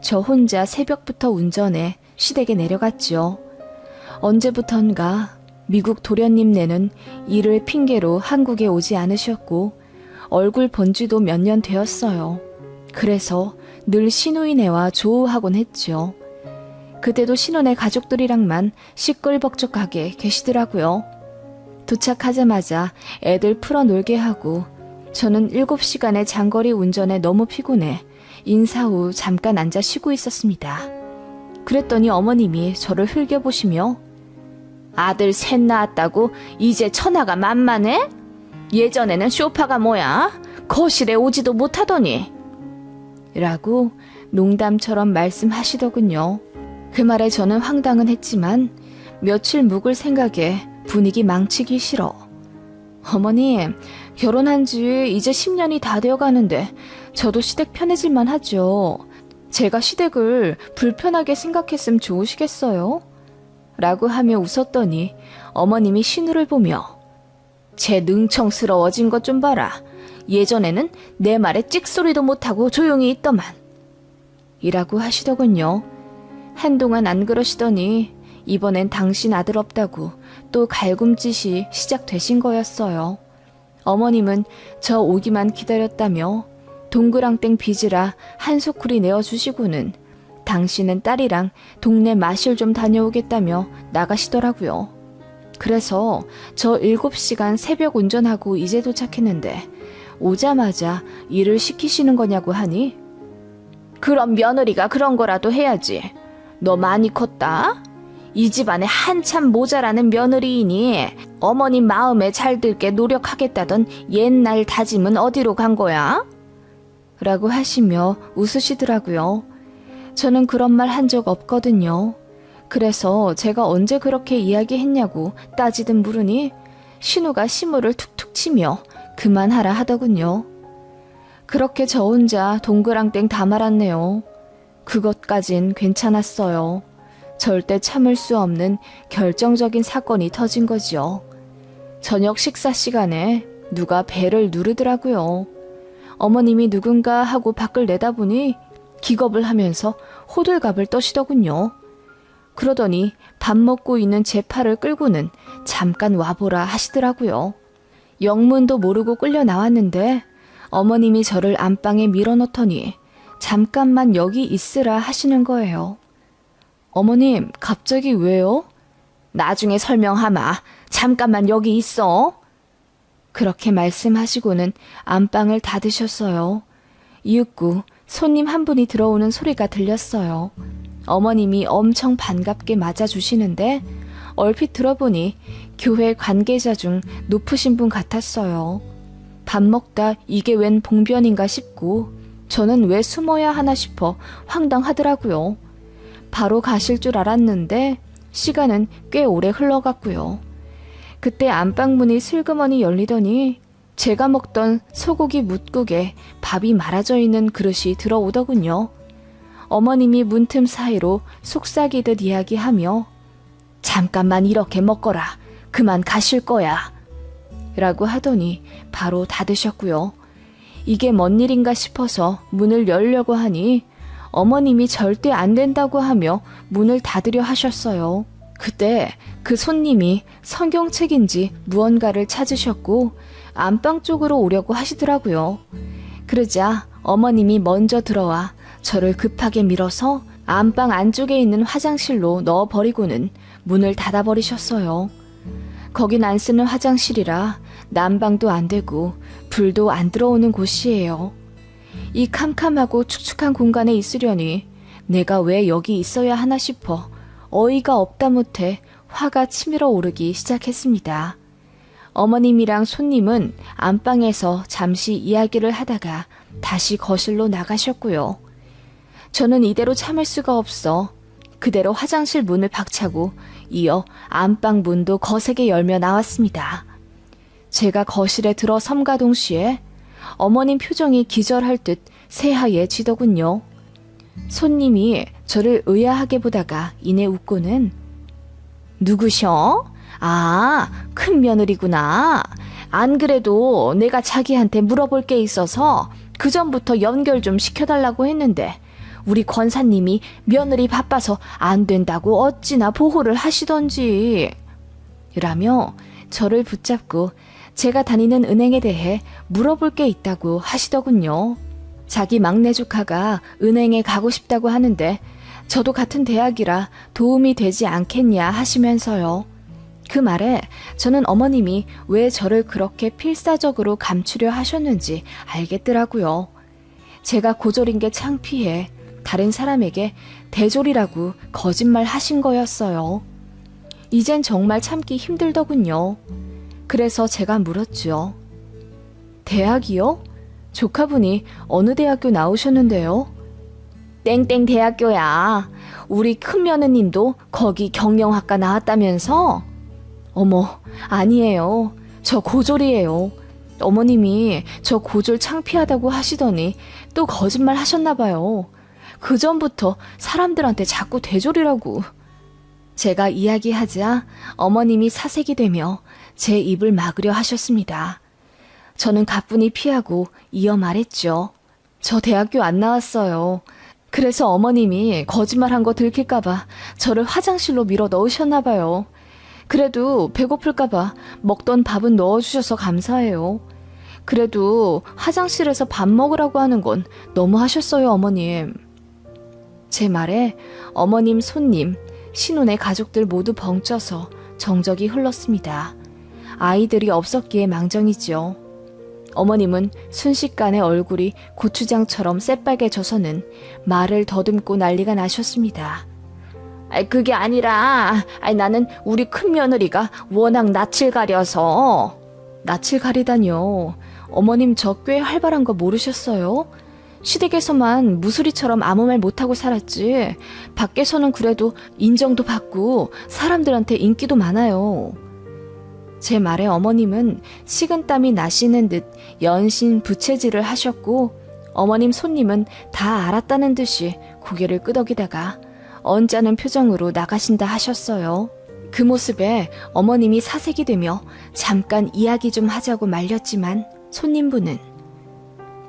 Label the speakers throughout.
Speaker 1: 저 혼자 새벽부터 운전해 시댁에 내려갔죠. 언제부턴가 미국 도련님네는 일을 핑계로 한국에 오지 않으셨고 얼굴 본 지도 몇 년 되었어요. 그래서 늘 시누이네와 조우하곤 했죠. 그때도 신혼의 가족들이랑만 시끌벅적하게 계시더라고요. 도착하자마자 애들 풀어놀게 하고 저는 7시간의 장거리 운전에 너무 피곤해 인사 후 잠깐 앉아 쉬고 있었습니다. 그랬더니 어머님이 저를 흘겨보시며 아들 셋 낳았다고 이제 처나가 만만해? 예전에는 쇼파가 뭐야? 거실에 오지도 못하더니 라고 농담처럼 말씀하시더군요. 그 말에 저는 황당은 했지만 며칠 묵을 생각에 분위기 망치기 싫어. 어머님, 결혼한 지 이제 10년이 다 되어가는데 저도 시댁 편해질만 하죠. 제가 시댁을 불편하게 생각했으면 좋으시겠어요? 라고 하며 웃었더니 어머님이 신우를 보며 쟤 능청스러워진 것 좀 봐라. 예전에는 내 말에 찍소리도 못하고 조용히 있더만. 이라고 하시더군요. 한동안 안 그러시더니 이번엔 당신 아들 없다고 또 갈굼짓이 시작되신 거였어요. 어머님은 저 오기만 기다렸다며 동그랑땡 빚이라 한 소쿠리 내어주시고는 당신은 딸이랑 동네 마실 좀 다녀오겠다며 나가시더라고요. 그래서 저 7시간 새벽 운전하고 이제 도착했는데 오자마자 일을 시키시는 거냐고 하니 그럼 며느리가 그런 거라도 해야지. 너 많이 컸다? 이 집안에 한참 모자라는 며느리이니 어머님 마음에 잘 들게 노력하겠다던 옛날 다짐은 어디로 간 거야? 라고 하시며 웃으시더라고요. 저는 그런 말 한 적 없거든요. 그래서 제가 언제 그렇게 이야기했냐고 따지듯 물으니 신우가 시무를 툭툭 치며 그만하라 하더군요. 그렇게 저 혼자 동그랑땡 다 말았네요. 그것까진 괜찮았어요. 절대 참을 수 없는 결정적인 사건이 터진 거지요. 저녁 식사 시간에 누가 배를 누르더라고요. 어머님이 누군가 하고 밖을 내다보니 기겁을 하면서 호들갑을 떠시더군요. 그러더니 밥 먹고 있는 제 팔을 끌고는 잠깐 와보라 하시더라고요. 영문도 모르고 끌려 나왔는데 어머님이 저를 안방에 밀어넣더니 잠깐만 여기 있으라 하시는 거예요. 어머님, 갑자기 왜요? 나중에 설명하마. 잠깐만 여기 있어. 그렇게 말씀하시고는 안방을 닫으셨어요. 이윽고 손님 한 분이 들어오는 소리가 들렸어요. 어머님이 엄청 반갑게 맞아주시는데 얼핏 들어보니 교회 관계자 중 높으신 분 같았어요. 밥 먹다 이게 웬 봉변인가 싶고 저는 왜 숨어야 하나 싶어 황당하더라고요. 바로 가실 줄 알았는데 시간은 꽤 오래 흘러갔고요. 그때 안방문이 슬그머니 열리더니 제가 먹던 소고기 뭇국에 밥이 말아져 있는 그릇이 들어오더군요. 어머님이 문틈 사이로 속삭이듯 이야기하며 잠깐만 이렇게 먹거라. 그만 가실 거야. 라고 하더니 바로 닫으셨고요. 이게 뭔 일인가 싶어서 문을 열려고 하니 어머님이 절대 안 된다고 하며 문을 닫으려 하셨어요. 그때 그 손님이 성경책인지 무언가를 찾으셨고 안방 쪽으로 오려고 하시더라고요. 그러자 어머님이 먼저 들어와 저를 급하게 밀어서 안방 안쪽에 있는 화장실로 넣어버리고는 문을 닫아버리셨어요. 거긴 안 쓰는 화장실이라 난방도 안 되고 불도 안 들어오는 곳이에요. 이 캄캄하고 축축한 공간에 있으려니 내가 왜 여기 있어야 하나 싶어 어이가 없다 못해 화가 치밀어 오르기 시작했습니다. 어머님이랑 손님은 안방에서 잠시 이야기를 하다가 다시 거실로 나가셨고요. 저는 이대로 참을 수가 없어 그대로 화장실 문을 박차고 이어 안방 문도 거세게 열며 나왔습니다. 제가 거실에 들어섬과 동시에 어머님 표정이 기절할 듯 새하얘지더군요. 손님이 저를 의아하게 보다가 이내 웃고는 누구셔? 아, 큰 며느리구나. 안 그래도 내가 자기한테 물어볼 게 있어서 그전부터 연결 좀 시켜달라고 했는데 우리 권사님이 며느리 바빠서 안 된다고 어찌나 보호를 하시던지. 라며 저를 붙잡고 제가 다니는 은행에 대해 물어볼 게 있다고 하시더군요. 자기 막내 조카가 은행에 가고 싶다고 하는데 저도 같은 대학이라 도움이 되지 않겠냐 하시면서요. 그 말에 저는 어머님이 왜 저를 그렇게 필사적으로 감추려 하셨는지 알겠더라고요. 제가 고졸인 게 창피해 다른 사람에게 대졸이라고 거짓말 하신 거였어요. 이젠 정말 참기 힘들더군요. 그래서 제가 물었죠. 대학이요? 조카분이 어느 대학교 나오셨는데요? 땡땡 대학교야. 우리 큰며느님도 거기 경영학과 나왔다면서? 어머, 아니에요. 저 고졸이에요. 어머님이 저 고졸 창피하다고 하시더니 또 거짓말 하셨나 봐요. 그전부터 사람들한테 자꾸 대졸이라고. 제가 이야기하자 어머님이 사색이 되며 제 입을 막으려 하셨습니다. 저는 가뿐히 피하고 이어 말했죠. 저 대학교 안 나왔어요. 그래서 어머님이 거짓말한 거 들킬까봐 저를 화장실로 밀어 넣으셨나 봐요. 그래도 배고플까봐 먹던 밥은 넣어주셔서 감사해요. 그래도 화장실에서 밥 먹으라고 하는 건 너무 하셨어요, 어머님. 제 말에 어머님, 손님, 신혼의 가족들 모두 벙쪄서 정적이 흘렀습니다. 아이들이 없었기에 망정이죠. 어머님은 순식간에 얼굴이 고추장처럼 새빨개져서는 말을 더듬고 난리가 나셨습니다. 그게 아니라 나는 우리 큰며느리가 워낙 낯을 가려서. 낯을 가리다뇨. 어머님 저 꽤 활발한 거 모르셨어요? 시댁에서만 무수리처럼 아무 말 못하고 살았지 밖에서는 그래도 인정도 받고 사람들한테 인기도 많아요. 제 말에 어머님은 식은땀이 나시는 듯 연신 부채질을 하셨고 어머님 손님은 다 알았다는 듯이 고개를 끄덕이다가 언짢은 표정으로 나가신다 하셨어요. 그 모습에 어머님이 사색이 되며 잠깐 이야기 좀 하자고 말렸지만 손님분은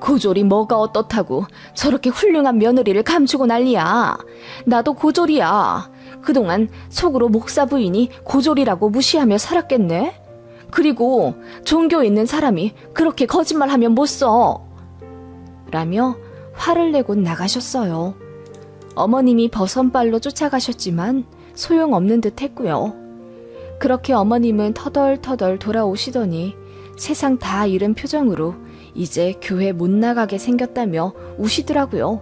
Speaker 1: 고졸이 뭐가 어떻다고 저렇게 훌륭한 며느리를 감추고 난리야. 나도 고졸이야. 그동안 속으로 목사 부인이 고졸이라고 무시하며 살았겠네. 그리고 종교 있는 사람이 그렇게 거짓말하면 못 써. 라며 화를 내고 나가셨어요. 어머님이 버선발로 쫓아가셨지만 소용없는 듯 했고요. 그렇게 어머님은 터덜터덜 돌아오시더니 세상 다 잃은 표정으로 이제 교회 못 나가게 생겼다며 우시더라고요.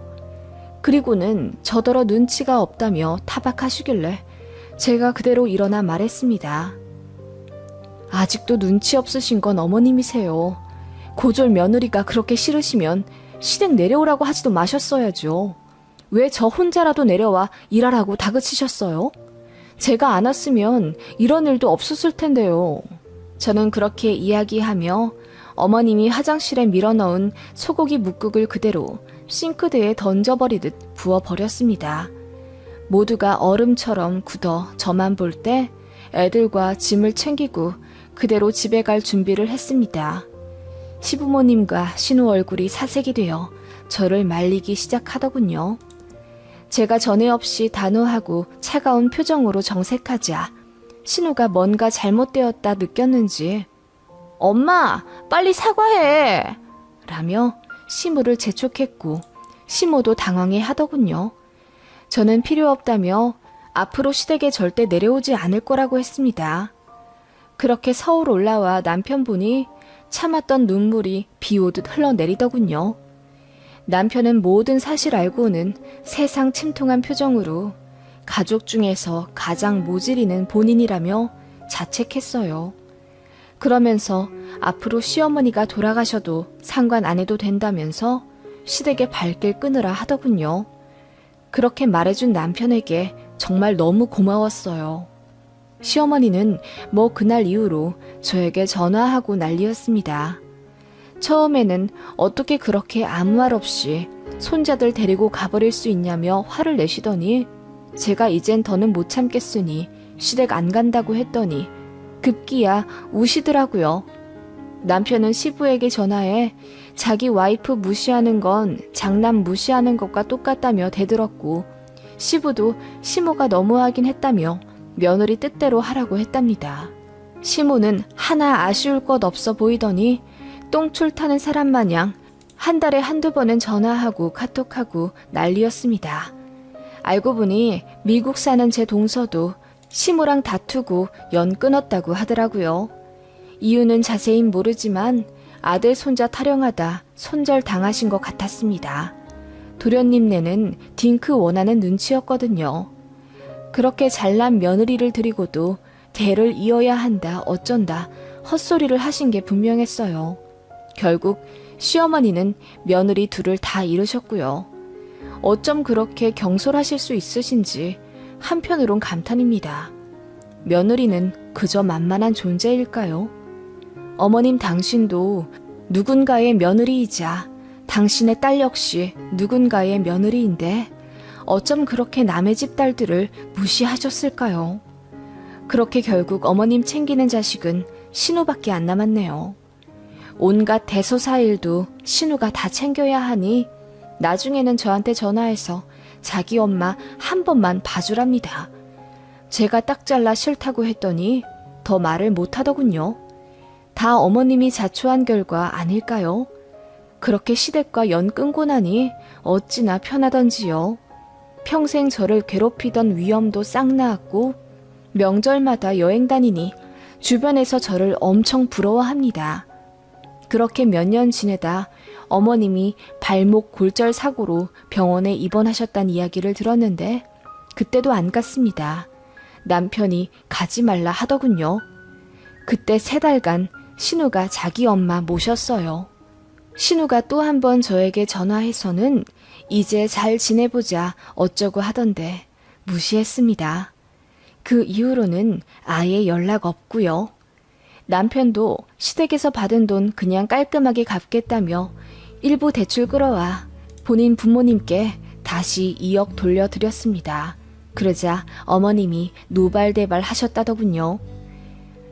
Speaker 1: 그리고는 저더러 눈치가 없다며 타박하시길래 제가 그대로 일어나 말했습니다. 아직도 눈치 없으신 건 어머님이세요. 고졸 며느리가 그렇게 싫으시면 시댁 내려오라고 하지도 마셨어야죠. 왜 저 혼자라도 내려와 일하라고 다그치셨어요? 제가 안 왔으면 이런 일도 없었을 텐데요. 저는 그렇게 이야기하며 어머님이 화장실에 밀어넣은 소고기 묵국을 그대로 싱크대에 던져버리듯 부어버렸습니다. 모두가 얼음처럼 굳어 저만 볼 때 애들과 짐을 챙기고 그대로 집에 갈 준비를 했습니다. 시부모님과 신우 얼굴이 사색이 되어 저를 말리기 시작하더군요. 제가 전에 없이 단호하고 차가운 표정으로 정색하자 신우가 뭔가 잘못되었다 느꼈는지 엄마, 빨리 사과해! 라며 시무를 재촉했고 시모도 당황해 하더군요. 저는 필요 없다며 앞으로 시댁에 절대 내려오지 않을 거라고 했습니다. 그렇게 서울 올라와 남편분이 참았던 눈물이 비 오듯 흘러내리더군요. 남편은 모든 사실 알고는 세상 침통한 표정으로 가족 중에서 가장 모질이는 본인이라며 자책했어요. 그러면서 앞으로 시어머니가 돌아가셔도 상관 안 해도 된다면서 시댁의 발길 끊으라 하더군요. 그렇게 말해준 남편에게 정말 너무 고마웠어요. 시어머니는 뭐 그날 이후로 저에게 전화하고 난리였습니다. 처음에는 어떻게 그렇게 아무 말 없이 손자들 데리고 가버릴 수 있냐며 화를 내시더니 제가 이젠 더는 못 참겠으니 시댁 안 간다고 했더니 급기야 우시더라고요. 남편은 시부에게 전화해 자기 와이프 무시하는 건 장남 무시하는 것과 똑같다며 대들었고 시부도 시모가 너무하긴 했다며 며느리 뜻대로 하라고 했답니다. 시모는 하나 아쉬울 것 없어 보이더니 똥줄 타는 사람 마냥 한 달에 한두 번은 전화하고 카톡하고 난리였습니다. 알고 보니 미국 사는 제 동서도 시모랑 다투고 연 끊었다고 하더라고요. 이유는 자세히 모르지만 아들 손자 타령하다 손절 당하신 것 같았습니다. 도련님네는 딩크 원하는 눈치였거든요. 그렇게 잘난 며느리를 들이고도 대를 이어야 한다 어쩐다 헛소리를 하신 게 분명했어요. 결국 시어머니는 며느리 둘을 다 잃으셨고요. 어쩜 그렇게 경솔하실 수 있으신지 한편으론 감탄입니다. 며느리는 그저 만만한 존재일까요? 어머님 당신도 누군가의 며느리이자 당신의 딸 역시 누군가의 며느리인데 어쩜 그렇게 남의 집 딸들을 무시하셨을까요? 그렇게 결국 어머님 챙기는 자식은 신우밖에 안 남았네요. 온갖 대소사일도 신우가 다 챙겨야 하니 나중에는 저한테 전화해서 자기 엄마 한 번만 봐주랍니다. 제가 딱 잘라 싫다고 했더니 더 말을 못하더군요. 다 어머님이 자초한 결과 아닐까요? 그렇게 시댁과 연 끊고 나니 어찌나 편하던지요. 평생 저를 괴롭히던 위험도 싹 나았고 명절마다 여행 다니니 주변에서 저를 엄청 부러워합니다. 그렇게 몇 년 지내다 어머님이 발목 골절 사고로 병원에 입원하셨다는 이야기를 들었는데 그때도 안 갔습니다. 남편이 가지 말라 하더군요. 그때 3달간 신우가 자기 엄마 모셨어요. 신우가 또 한 번 저에게 전화해서는 이제 잘 지내보자 어쩌고 하던데 무시했습니다. 그 이후로는 아예 연락 없고요. 남편도 시댁에서 받은 돈 그냥 깔끔하게 갚겠다며 일부 대출 끌어와 본인 부모님께 다시 2억 돌려드렸습니다. 그러자 어머님이 노발대발 하셨다더군요.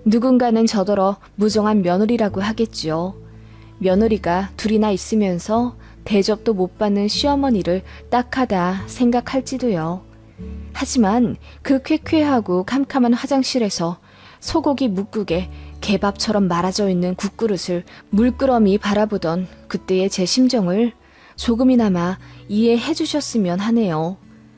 Speaker 1: 누군가는 저더러 무정한 며느리라고 하겠지요. 며느리가 둘이나 있으면서 대접도 못 받는 시어머니를 딱하다 생각할지도요. 하지만 그 쾌쾌하고 캄캄한 화장실에서 소고기 묵국에 개밥처럼 말아져 있는 국그릇을 물끄러미 바라보던 그때의 제 심정을 조금이나마 이해해 주셨으면 하네요.